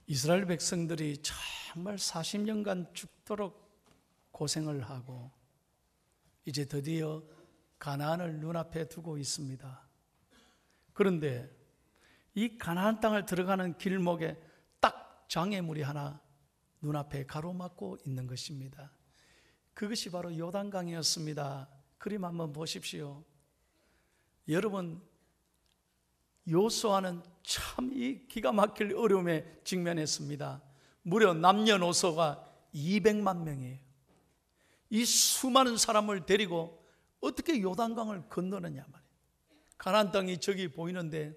이스라엘 백성들이 정말 40년간 죽도록 고생을 하고 이제 드디어 가나안을 눈앞에 두고 있습니다. 그런데 이 가나안 땅을 들어가는 길목에 딱 장애물이 하나 눈앞에 가로막고 있는 것입니다. 그것이 바로 요단강이었습니다. 그림 한번 보십시오. 여러분, 여호수아는 참 이 기가 막힐 어려움에 직면했습니다. 무려 남녀노소가 200만 명이에요. 이 수많은 사람을 데리고 어떻게 요단강을 건너느냐 말이에요. 가나안 땅이 저기 보이는데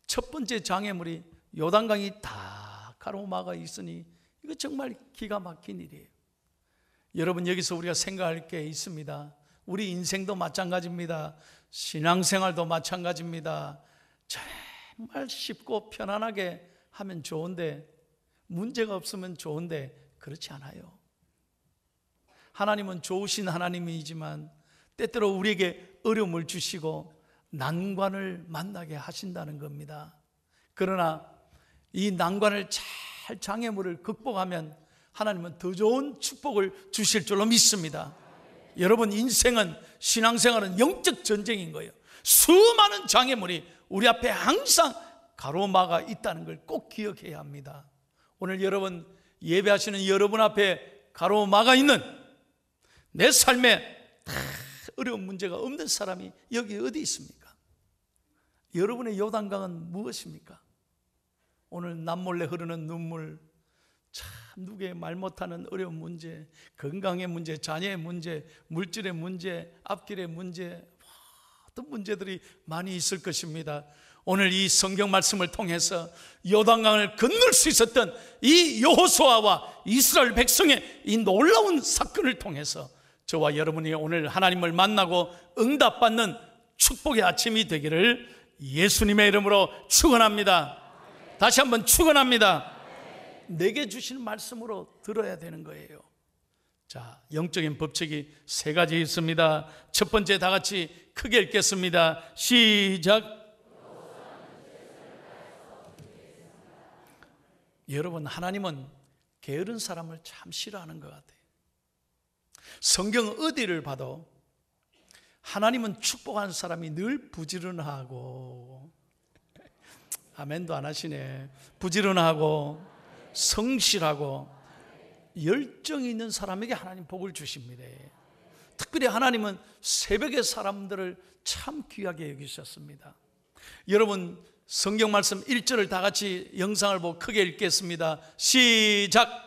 첫 번째 장애물이 요단강이 다 가로막아 있으니 이거 정말 기가 막힌 일이에요. 여러분, 여기서 우리가 생각할 게 있습니다. 우리 인생도 마찬가지입니다. 신앙생활도 마찬가지입니다. 정말 쉽고 편안하게 하면 좋은데, 문제가 없으면 좋은데 그렇지 않아요. 하나님은 좋으신 하나님이지만 때때로 우리에게 어려움을 주시고 난관을 만나게 하신다는 겁니다. 그러나 이 난관을 잘 장애물을 극복하면 하나님은 더 좋은 축복을 주실 줄로 믿습니다. 여러분, 인생은, 신앙생활은 영적 전쟁인 거예요. 수많은 장애물이 우리 앞에 항상 가로막아 있다는 걸 꼭 기억해야 합니다. 오늘 여러분, 예배하시는 여러분 앞에 가로막아 있는 내 삶에 다 어려운 문제가 없는 사람이 여기 어디 있습니까? 여러분의 요단강은 무엇입니까? 오늘 남몰래 흐르는 눈물, 참 누구의 말 못하는 어려운 문제, 건강의 문제, 자녀의 문제, 물질의 문제, 앞길의 문제, 어떤 문제들이 많이 있을 것입니다. 오늘 이 성경 말씀을 통해서 요단강을 건널 수 있었던 이 여호수아와 이스라엘 백성의 이 놀라운 사건을 통해서 저와 여러분이 오늘 하나님을 만나고 응답받는 축복의 아침이 되기를 예수님의 이름으로 축원합니다. 다시 한번 축원합니다. 내게 주신 말씀으로 들어야 되는 거예요. 자, 영적인 법칙이 세 가지 있습니다. 첫 번째, 다 같이 크게 읽겠습니다. 시작. 여러분, 하나님은 게으른 사람을 참 싫어하는 것 같아요. 성경 어디를 봐도 하나님은 축복하는 사람이 늘 부지런하고, 아멘도 안 하시네. 부지런하고 성실하고 열정이 있는 사람에게 하나님 복을 주십니다. 특별히 하나님은 새벽의 사람들을 참 귀하게 여기셨습니다. 여러분, 성경 말씀 1절을 다 같이 영상을 보고 크게 읽겠습니다. 시작.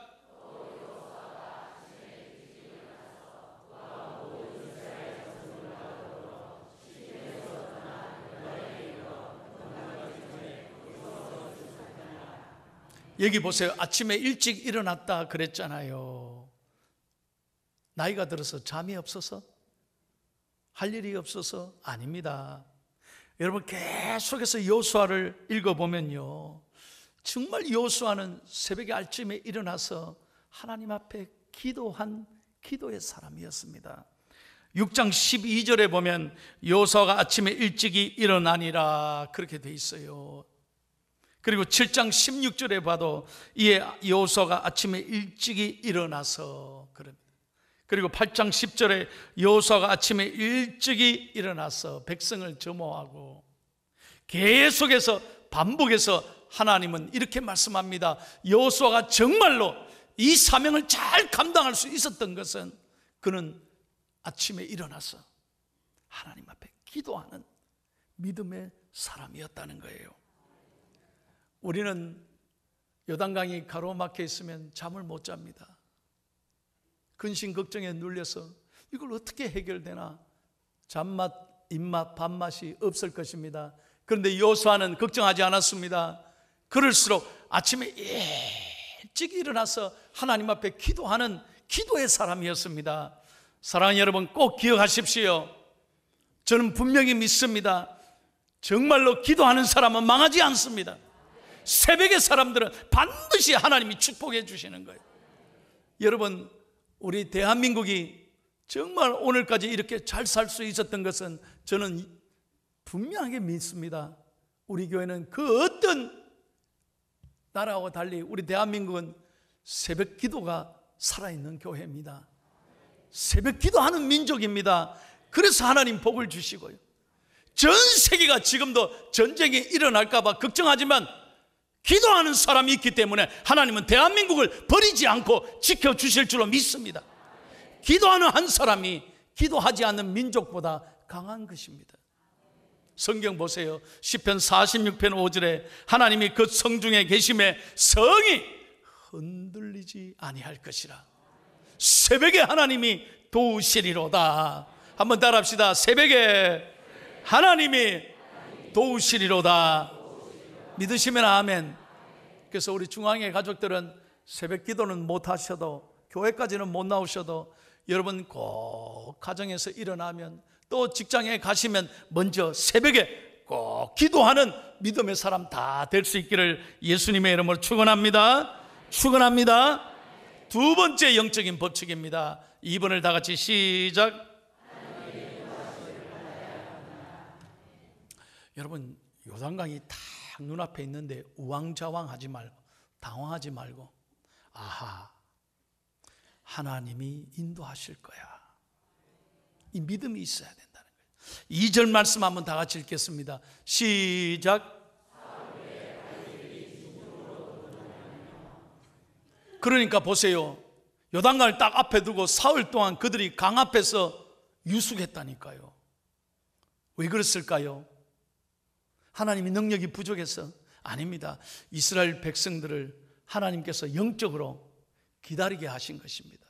여기 보세요. 아침에 일찍 일어났다 그랬잖아요. 나이가 들어서 잠이 없어서? 할 일이 없어서? 아닙니다. 여러분, 계속해서 여호수아를 읽어보면요, 정말 여호수아는 새벽에 아침에 일어나서 하나님 앞에 기도한 기도의 사람이었습니다. 6장 12절에 보면 여호수아가 아침에 일찍이 일어나니라 그렇게 돼 있어요. 그리고 7장 16절에 봐도 이에 여호수아가 아침에 일찍이 일어나서 그럽니다. 그리고 8장 10절에 여호수아가 아침에 일찍이 일어나서 백성을 점호하고, 계속해서 반복해서 하나님은 이렇게 말씀합니다. 여호수아가 정말로 이 사명을 잘 감당할 수 있었던 것은 그는 아침에 일어나서 하나님 앞에 기도하는 믿음의 사람이었다는 거예요. 우리는 요단강이 가로막혀 있으면 잠을 못 잡니다. 근심 걱정에 눌려서 이걸 어떻게 해결되나 잠맛, 입맛, 밥맛이 없을 것입니다. 그런데 여호수아는 걱정하지 않았습니다. 그럴수록 아침에 일찍 일어나서 하나님 앞에 기도하는 기도의 사람이었습니다. 사랑하는 여러분, 꼭 기억하십시오. 저는 분명히 믿습니다. 정말로 기도하는 사람은 망하지 않습니다. 새벽의 사람들은 반드시 하나님이 축복해 주시는 거예요. 여러분, 우리 대한민국이 정말 오늘까지 이렇게 잘 살 수 있었던 것은 저는 분명하게 믿습니다. 우리 교회는 그 어떤 나라하고 달리 우리 대한민국은 새벽 기도가 살아있는 교회입니다. 새벽 기도하는 민족입니다. 그래서 하나님 복을 주시고요. 전 세계가 지금도 전쟁이 일어날까 봐 걱정하지만 기도하는 사람이 있기 때문에 하나님은 대한민국을 버리지 않고 지켜주실 줄로 믿습니다. 기도하는 한 사람이 기도하지 않는 민족보다 강한 것입니다. 성경 보세요. 시편 46편 5절에 하나님이 그 성중에 계심에 성이 흔들리지 아니할 것이라. 새벽에 하나님이 도우시리로다. 한번 따라합시다. 새벽에 하나님이 도우시리로다. 믿으시면 아멘. 그래서 우리 중앙의 가족들은 새벽 기도는 못 하셔도, 교회까지는 못 나오셔도 여러분 꼭 가정에서 일어나면, 또 직장에 가시면 먼저 새벽에 꼭 기도하는 믿음의 사람 다 될 수 있기를 예수님의 이름으로 축원합니다. 축원합니다. 두 번째 영적인 법칙입니다. 2번을 다 같이 시작. 여러분, 요단강이 딱 눈앞에 있는데 우왕좌왕하지 말고, 당황하지 말고, 아하, 하나님이 인도하실 거야, 이 믿음이 있어야 된다는 거예요. 2절 말씀 한번 다 같이 읽겠습니다. 시작. 그러니까 보세요. 요단강을 딱 앞에 두고 사흘 동안 그들이 강 앞에서 유숙했다니까요. 왜 그랬을까요? 하나님이 능력이 부족해서? 아닙니다. 이스라엘 백성들을 하나님께서 영적으로 기다리게 하신 것입니다.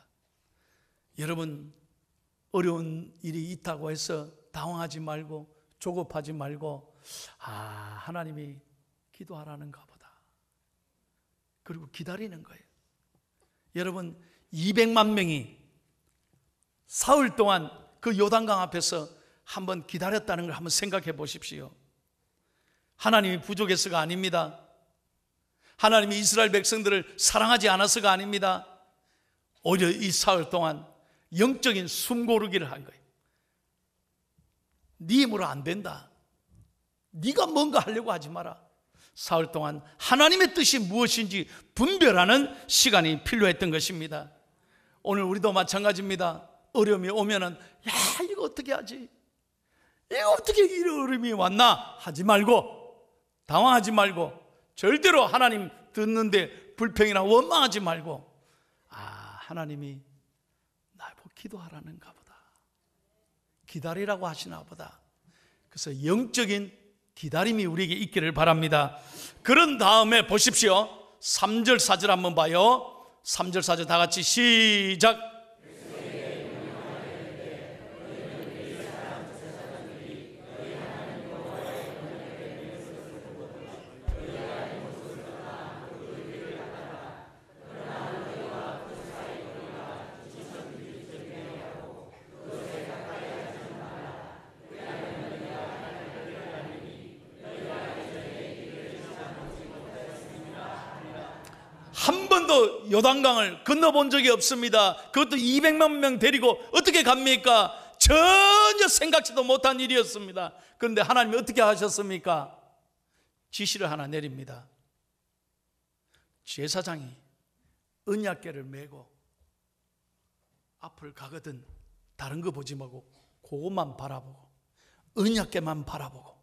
여러분, 어려운 일이 있다고 해서 당황하지 말고 조급하지 말고, 아, 하나님이 기도하라는가 보다. 그리고 기다리는 거예요. 여러분, 200만 명이 사흘 동안 그 요단강 앞에서 한번 기다렸다는 걸 한번 생각해 보십시오. 하나님이 부족해서가 아닙니다. 하나님이 이스라엘 백성들을 사랑하지 않아서가 아닙니다. 오히려 이 사흘 동안 영적인 숨고르기를 한 거예요. 네 힘으로 안 된다. 네가 뭔가 하려고 하지 마라. 사흘 동안 하나님의 뜻이 무엇인지 분별하는 시간이 필요했던 것입니다. 오늘 우리도 마찬가지입니다. 어려움이 오면은, 야, 이거 어떻게 하지? 이거 어떻게 이런 어려움이 왔나? 하지 말고, 당황하지 말고, 절대로 하나님 듣는데 불평이나 원망하지 말고, 아, 하나님이 나보고 기도하라는가 보다, 기다리라고 하시나 보다. 그래서 영적인 기다림이 우리에게 있기를 바랍니다. 그런 다음에 보십시오. 3절 4절 한번 봐요. 3절 4절 다 같이 시작. 한 번도 요단강을 건너본 적이 없습니다. 그것도 200만 명 데리고 어떻게 갑니까? 전혀 생각지도 못한 일이었습니다. 그런데 하나님이 어떻게 하셨습니까? 지시를 하나 내립니다. 제사장이 언약궤를 메고 앞을 가거든 다른 거 보지 말고 그것만 바라보고, 언약궤만 바라보고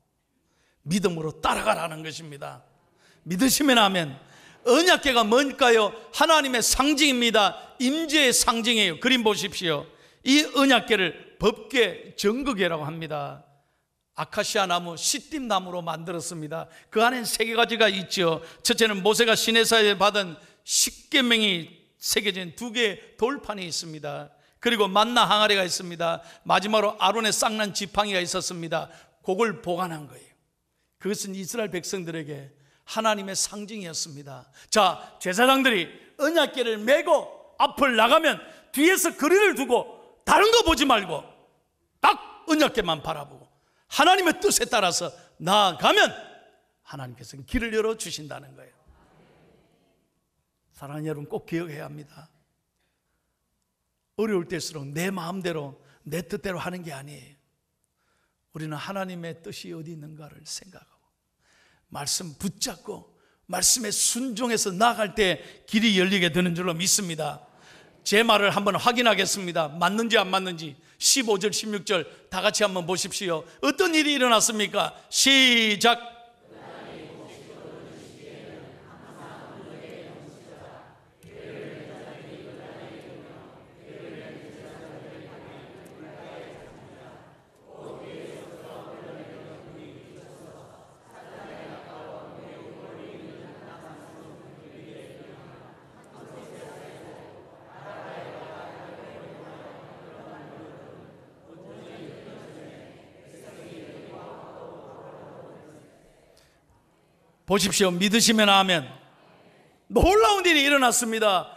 믿음으로 따라가라는 것입니다. 믿으시면 아멘. 언약궤가 뭘까요? 하나님의 상징입니다. 임재의 상징이에요. 그림 보십시오. 이 언약궤를 법궤, 정거궤라고 합니다. 아카시아 나무, 시띠 나무로 만들었습니다. 그 안엔 3가지가 있죠. 첫째는 모세가 시내사에 받은 10계명이 새겨진 2개의 돌판이 있습니다. 그리고 만나 항아리가 있습니다. 마지막으로 아론의 쌍난 지팡이가 있었습니다. 그걸 보관한 거예요. 그것은 이스라엘 백성들에게 하나님의 상징이었습니다. 자, 제사장들이 언약궤를 메고 앞을 나가면 뒤에서 거리를 두고 다른 거 보지 말고 딱 언약궤만 바라보고 하나님의 뜻에 따라서 나아가면 하나님께서는 길을 열어주신다는 거예요. 사랑하는 여러분, 꼭 기억해야 합니다. 어려울 때일수록 내 마음대로 내 뜻대로 하는 게 아니에요. 우리는 하나님의 뜻이 어디 있는가를 생각하고 말씀 붙잡고 말씀에 순종해서 나아갈 때 길이 열리게 되는 줄로 믿습니다. 제 말을 한번 확인하겠습니다. 맞는지 안 맞는지. 15절 16절 다 같이 한번 보십시오. 어떤 일이 일어났습니까? 시작. 보십시오. 믿으시면 아멘. 놀라운 일이 일어났습니다.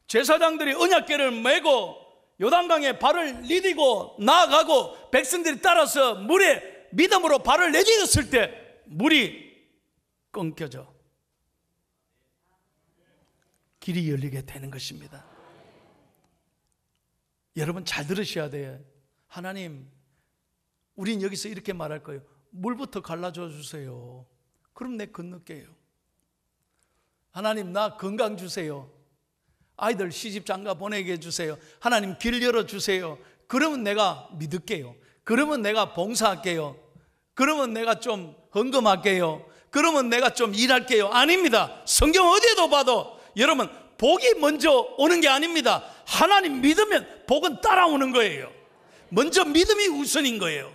제사장들이 언약궤를 메고 요단강에 발을 디디고 나아가고 백성들이 따라서 물에 믿음으로 발을 내딛었을 때 물이 끊겨져 길이 열리게 되는 것입니다. 여러분 잘 들으셔야 돼요. 하나님, 우린 여기서 이렇게 말할 거예요. 물부터 갈라줘 주세요. 그럼 내 건너게요. 하나님, 나 건강 주세요. 아이들 시집 장가 보내게 해주세요. 하나님, 길 열어주세요. 그러면 내가 믿을게요. 그러면 내가 봉사할게요. 그러면 내가 좀 헌금할게요. 그러면 내가 좀 일할게요. 아닙니다. 성경 어디에도 봐도 여러분, 복이 먼저 오는 게 아닙니다. 하나님 믿으면 복은 따라오는 거예요. 먼저 믿음이 우선인 거예요.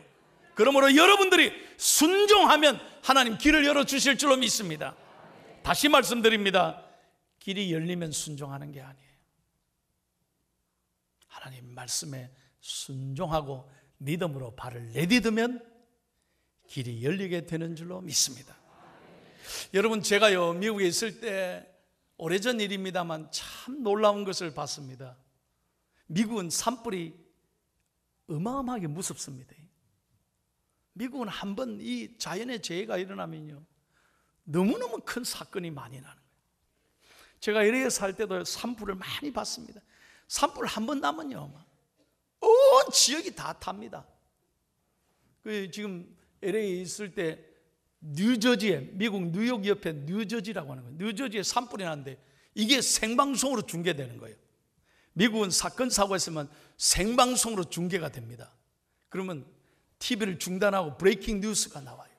그러므로 여러분들이 순종하면 하나님 길을 열어주실 줄로 믿습니다. 다시 말씀드립니다. 길이 열리면 순종하는 게 아니에요. 하나님 말씀에 순종하고 믿음으로 발을 내딛으면 길이 열리게 되는 줄로 믿습니다. 여러분, 제가요 미국에 있을 때 오래전 일입니다만 참 놀라운 것을 봤습니다. 미국은 산불이 어마어마하게 무섭습니다. 미국은 한번 이 자연의 재해가 일어나면요 너무너무 큰 사건이 많이 나는 거예요. 제가 LA에 살 때도 산불을 많이 봤습니다. 산불 한 번 나면요 온 지역이 다 탑니다. 지금 LA에 있을 때 뉴저지에, 미국 뉴욕 옆에 뉴저지라고 하는 거예요. 뉴저지에 산불이 나는데 이게 생방송으로 중계되는 거예요. 미국은 사건 사고가 있으면 생방송으로 중계가 됩니다. 그러면 TV를 중단하고 브레이킹 뉴스가 나와요.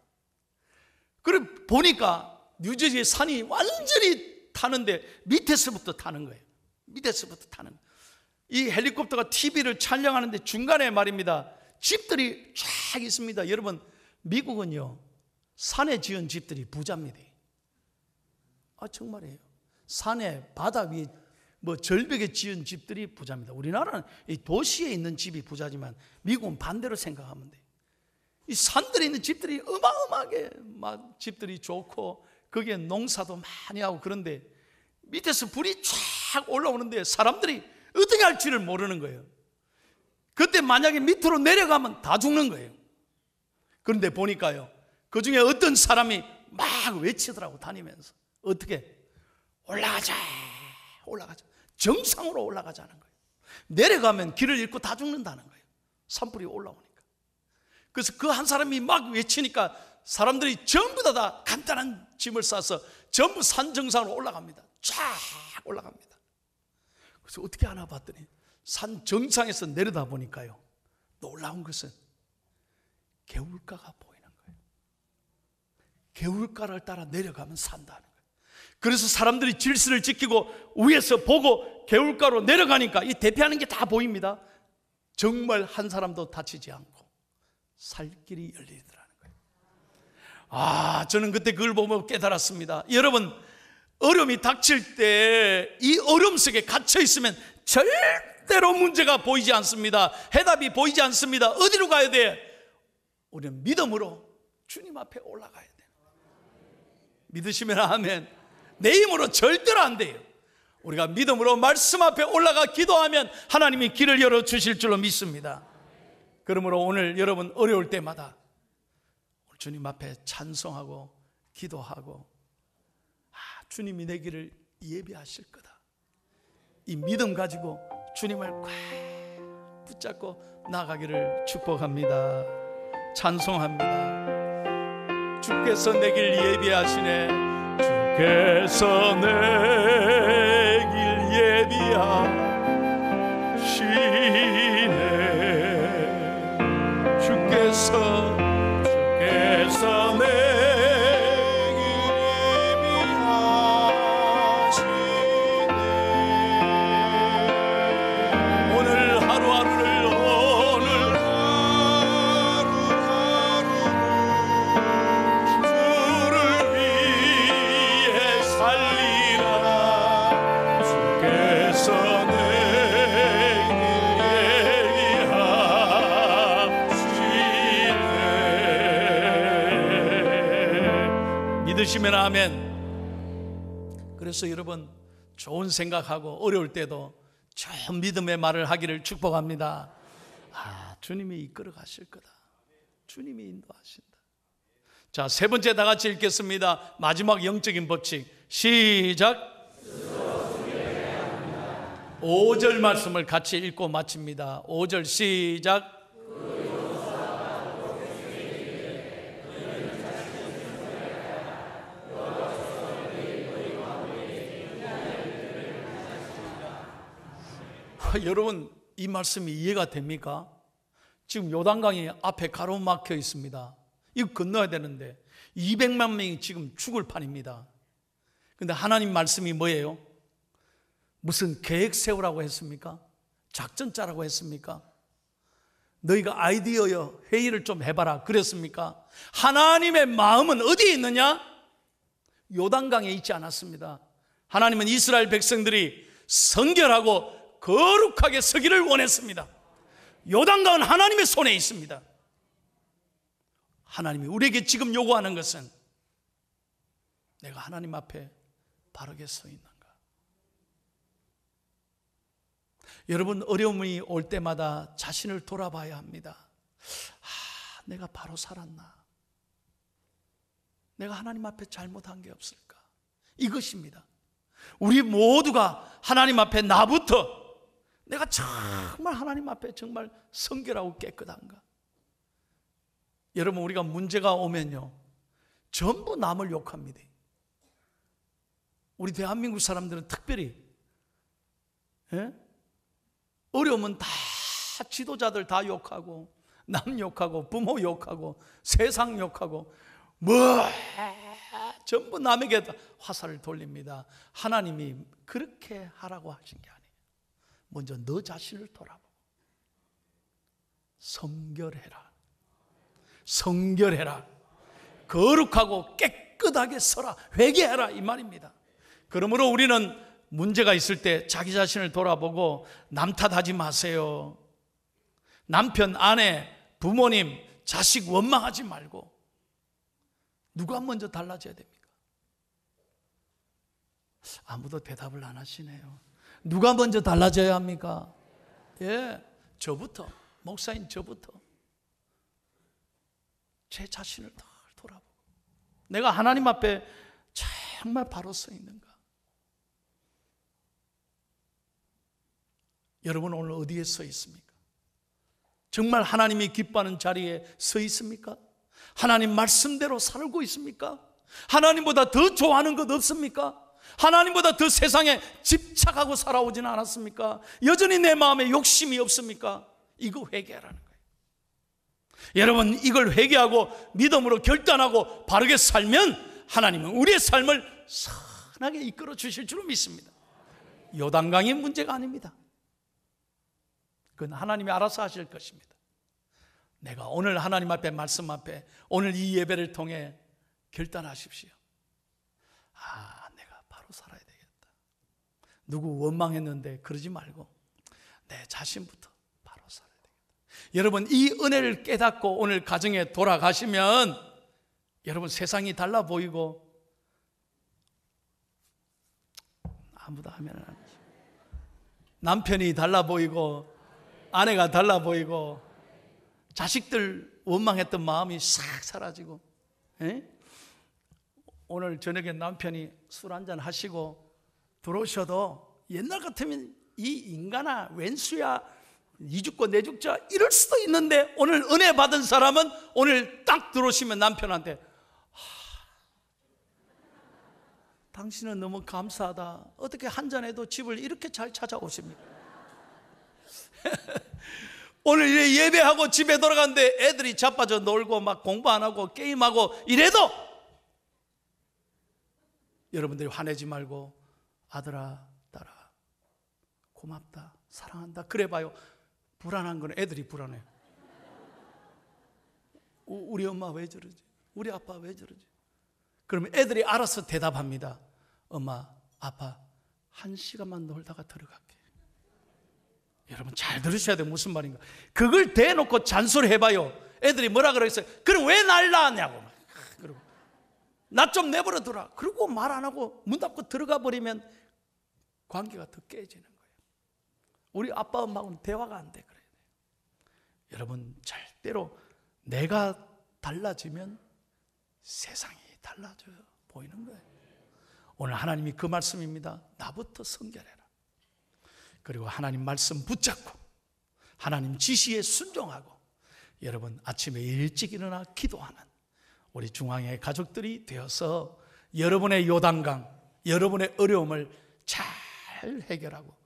그래 보니까 뉴저지의 산이 완전히 타는데 밑에서부터 타는 거예요. 밑에서부터 타는 거예요. 이 헬리콥터가 TV를 촬영하는데 중간에 말입니다 집들이 쫙 있습니다. 여러분, 미국은요 산에 지은 집들이 부자입니다. 정말이에요. 산에 바다 위에 절벽에 지은 집들이 부자입니다. 우리나라는 이 도시에 있는 집이 부자지만 미국은 반대로 생각하면 돼요. 이 산들에 있는 집들이 어마어마하게 막 집들이 좋고 거기에 농사도 많이 하고, 그런데 밑에서 불이 쫙 올라오는데 사람들이 어떻게 할지를 모르는 거예요. 그때 만약에 밑으로 내려가면 다 죽는 거예요. 그런데 보니까요 그 중에 어떤 사람이 막 외치더라고 다니면서. 어떻게? 올라가자, 올라가자. 정상으로 올라가자는 거예요. 내려가면 길을 잃고 다 죽는다는 거예요. 산불이 올라오니까. 그래서 그 한 사람이 막 외치니까 사람들이 전부 다 간단한 짐을 싸서 전부 산 정상으로 올라갑니다. 쫙 올라갑니다. 그래서 어떻게 하나 봤더니 산 정상에서 내려다 보니까요 놀라운 것은 개울가가 보이는 거예요. 개울가를 따라 내려가면 산다는 거예요. 그래서 사람들이 질서를 지키고 위에서 보고 개울가로 내려가니까 이 대피하는 게 다 보입니다. 정말 한 사람도 다치지 않고 살 길이 열리더라는 거예요. 저는 그때 그걸 보면 깨달았습니다. 여러분, 어려움이 닥칠 때 이 어려움 속에 갇혀 있으면 절대로 문제가 보이지 않습니다. 해답이 보이지 않습니다. 어디로 가야 돼? 우리는 믿음으로 주님 앞에 올라가야 돼요. 믿으시면 아멘. 내 힘으로 절대로 안 돼요. 우리가 믿음으로 말씀 앞에 올라가 기도하면 하나님이 길을 열어주실 줄로 믿습니다. 그러므로 오늘 여러분 어려울 때마다 주님 앞에 찬송하고 기도하고 주님이 내 길을 예비하실 거다, 이 믿음 가지고 주님을 꽉 붙잡고 나가기를 축복합니다. 찬송합니다. 주께서 내 길 예비하시네. 주께서 내 길 예비하시네. 주께서 내 길 예비하시네. 오늘 하루하루를 주를 위해 살리라. 주께서 내 길 예비하시네. 믿으시면 아멘. 그래서 여러분, 좋은 생각하고 어려울 때도 좋은 믿음의 말을 하기를 축복합니다. 주님이 이끌어 가실 거다. 주님이 인도하신다. 자, 세 번째 다 같이 읽겠습니다. 마지막 영적인 법칙 시작. 5절 말씀을 같이 읽고 마칩니다. 5절 시작. 여러분, 이 말씀이 이해가 됩니까? 지금 요단강이 앞에 가로막혀 있습니다. 이거 건너야 되는데 200만 명이 지금 죽을 판입니다. 근데 하나님 말씀이 뭐예요? 무슨 계획 세우라고 했습니까? 작전 짜라고 했습니까? 너희가 아이디어여 회의를 좀 해봐라 그랬습니까? 하나님의 마음은 어디에 있느냐? 요단강에 있지 않았습니다. 하나님은 이스라엘 백성들이 성결하고 거룩하게 서기를 원했습니다. 요단강은 하나님의 손에 있습니다. 하나님이 우리에게 지금 요구하는 것은 내가 하나님 앞에 바르게 서 있는가? 여러분, 어려움이 올 때마다 자신을 돌아봐야 합니다. 내가 바로 살았나? 내가 하나님 앞에 잘못한 게 없을까? 이것입니다. 우리 모두가 하나님 앞에 나부터 내가 정말 하나님 앞에 정말 성결하고 깨끗한가? 여러분, 우리가 문제가 오면요 전부 남을 욕합니다. 우리 대한민국 사람들은 특별히 어려우면 다 지도자들 다 욕하고 남 욕하고 부모 욕하고 세상 욕하고 전부 남에게 화살을 돌립니다. 하나님이 그렇게 하라고 하신 게 아니에요. 먼저 너 자신을 돌아보고 성결해라, 거룩하고 깨끗하게 서라, 회개해라, 이 말입니다. 그러므로 우리는 문제가 있을 때 자기 자신을 돌아보고 남 탓하지 마세요. 남편, 아내, 부모님, 자식 원망하지 말고 누가 먼저 달라져야 됩니까? 아무도 대답을 안 하시네요. 누가 먼저 달라져야 합니까? 저부터, 목사인 저부터 제 자신을 다 돌아보고 내가 하나님 앞에 정말 바로 서 있는가? 여러분, 오늘 어디에 서 있습니까? 정말 하나님이 기뻐하는 자리에 서 있습니까? 하나님 말씀대로 살고 있습니까? 하나님보다 더 좋아하는 것 없습니까? 하나님보다 더 세상에 집착하고 살아오지는 않았습니까? 여전히 내 마음에 욕심이 없습니까? 이거 회개하라는 거예요. 여러분, 이걸 회개하고 믿음으로 결단하고 바르게 살면 하나님은 우리의 삶을 선하게 이끌어 주실 줄 믿습니다. 요단강이 문제가 아닙니다. 그건 하나님이 알아서 하실 것입니다. 내가 오늘 하나님 앞에, 말씀 앞에, 오늘 이 예배를 통해 결단하십시오. 내가 바로 살아야 되겠다. 누구 원망했는데 그러지 말고 내 자신부터 바로 살아야 되겠다. 여러분, 이 은혜를 깨닫고 오늘 가정에 돌아가시면 여러분, 세상이 달라 보이고 아무도 하면 안 하죠. 남편이 달라 보이고 아내가 달라 보이고 자식들 원망했던 마음이 싹 사라지고, 오늘 저녁에 남편이 술 한잔 하시고 들어오셔도 옛날 같으면 이 인간아 웬수야 이죽고 내죽자 이럴 수도 있는데, 오늘 은혜 받은 사람은 오늘 딱 들어오시면 남편한테 당신은 너무 감사하다. 어떻게 한 잔에도 집을 이렇게 잘 찾아오십니까? 오늘 이래 예배하고 집에 돌아갔는데 애들이 자빠져 놀고 막 공부 안 하고 게임하고 이래도 여러분들이 화내지 말고 아들아 딸아 고맙다 사랑한다 그래봐요. 불안한 건 애들이 불안해요. 우리 엄마 왜 저러지? 우리 아빠 왜 저러지? 그러면 애들이 알아서 대답합니다. 엄마 아빠 1시간만 놀다가 들어갈게. 여러분 잘 들으셔야 돼요. 무슨 말인가. 그걸 대놓고 잔소리해봐요. 애들이 뭐라 그러겠어요? 그럼 왜 날 낳았냐고. 그리고 나 좀 내버려 두라. 그리고 말 안 하고 문 닫고 들어가 버리면 관계가 더 깨지는 거예요. 우리 아빠 엄마하고는 대화가 안 돼. 그래야 돼요. 여러분 절대로 내가 달라지면 세상이 달라져요. 보이는 거예요. 오늘 하나님이 그 말씀입니다. 나부터 성결해라. 그리고 하나님 말씀 붙잡고 하나님 지시에 순종하고 여러분 아침에 일찍 일어나 기도하는 우리 중앙의 가족들이 되어서 여러분의 요단강, 여러분의 어려움을 잘 해결하고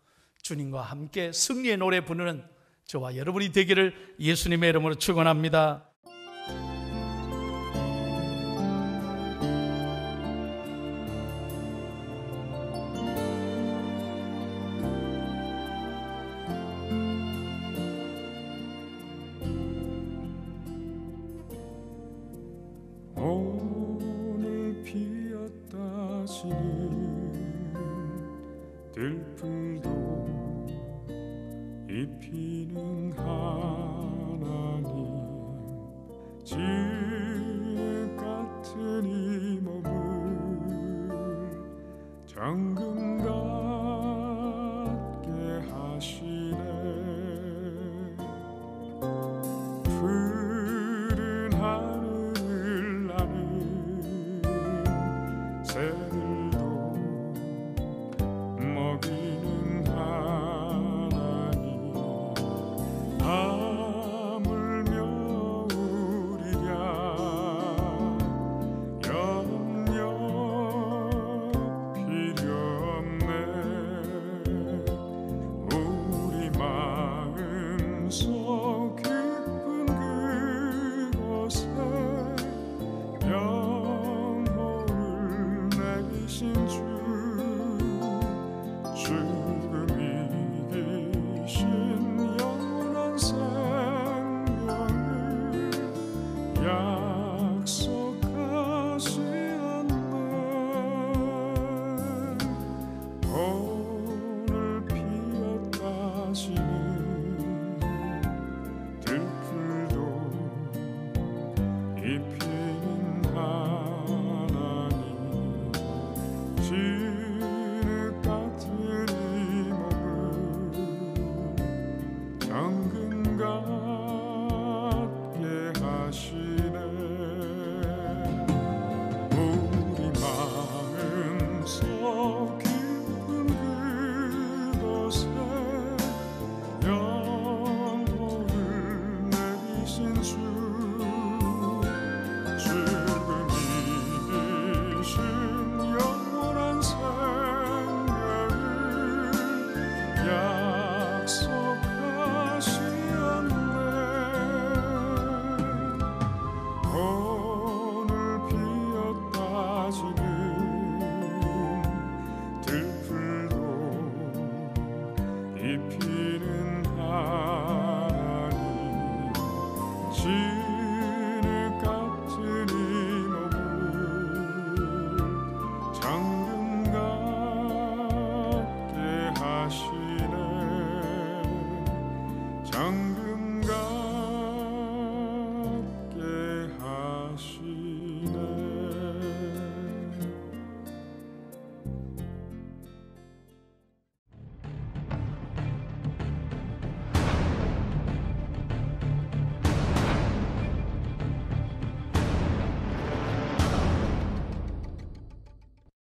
주님과 함께 승리의 노래 부르는 저와 여러분이 되기를 예수님의 이름으로 축원합니다. 오늘 피었다 지는 들풀도 입히는 하나님 지혜 같은 이 몸을 정금 같게 하시네. 푸른 하늘을 나는 새들도 먹이는 하나님 하물며 우리랴 염려 필요 없네. 우리 마음속 깊은 그곳에 영혼을 내리신 주 죽음이 이기신 영원한 생명을 약속하시었네. 오늘 피었다 지는 들풀도 입히는 하나님